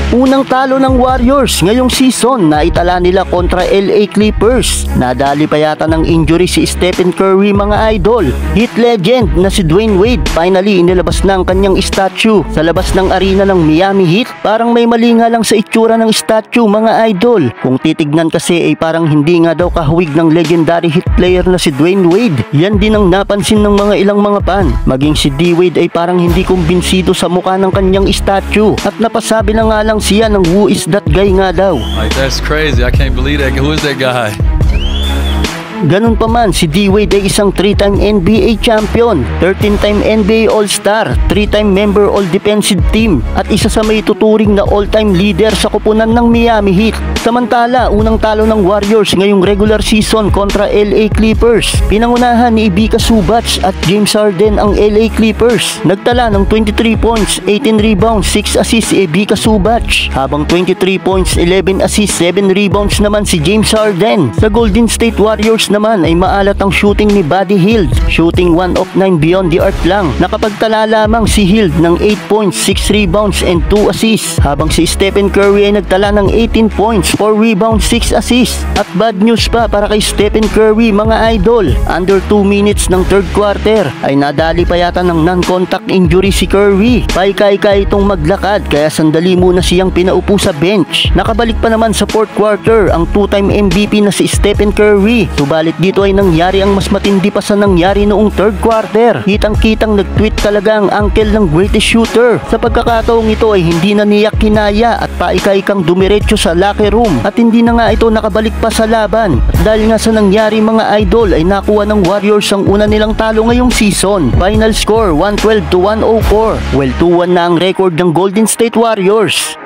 Unang talo ng Warriors ngayong season na itala nila kontra LA Clippers. Nadali pa yata ng injury si Stephen Curry mga idol. Heat legend na si Dwayne Wade finally inilabas na ang kanyang statue sa labas ng arena ng Miami Heat. Parang may mali nga lang sa itsura ng statue mga idol. Kung titignan kasi ay parang hindi nga daw kahawig ng legendary Heat player na si Dwayne Wade. Yan din ang napansin ng mga ilang mga fan. Maging si D. Wade ay parang hindi kumbinsido sa mukha ng kanyang statue at napasabi na nga lang siya ng who is that guy nga daw. Like, that's crazy. I can't believe that. Who is that guy? Ganun pa man, si D. Wade ay isang 3-time NBA champion, 13-time NBA All-Star, 3-time member All-Defensive Team, at isa sa may tuturing na all-time leader sa koponan ng Miami Heat. Samantala, unang talo ng Warriors ngayong regular season kontra LA Clippers. Pinangunahan ni Ivica Zubac at James Harden ang LA Clippers. Nagtala ng 23 points, 18 rebounds, 6 assists si Ivica Zubac, habang 23 points, 11 assists, 7 rebounds naman si James Harden. Sa Golden State Warriors naman ay maalat ang shooting ni Buddy Hield, shooting 1 of 9 beyond the arc lang. Nakapagtala lamang si Hield ng 8 points, 6 rebounds and 2 assists, habang si Stephen Curry ay nagtala ng 18 points, 4 rebounds, 6 assists. At bad news pa para kay Stephen Curry mga idol, under 2 minutes ng third quarter ay nadali pa yata ng non-contact injury si Curry. Paikay-kay itong maglakad kaya sandali muna siyang pinaupo sa bench. Nakabalik pa naman sa fourth quarter ang 2-time MVP na si Stephen Curry. Subalit dito ay nangyari ang mas matindi pa sa nangyari noong third quarter. Kitang-kitang nag-tweet talaga ang uncle ng greatest shooter. Sa pagkakataong ito ay hindi na niya kinaya at paikay-kang dumiretso sa locker room at hindi na nga ito nakabalik pa sa laban. At dahil nga sa nangyari mga idol ay nakuha ng Warriors ang una nilang talo ngayong season. Final score 112-104. Well, 2-1 na ang record ng Golden State Warriors.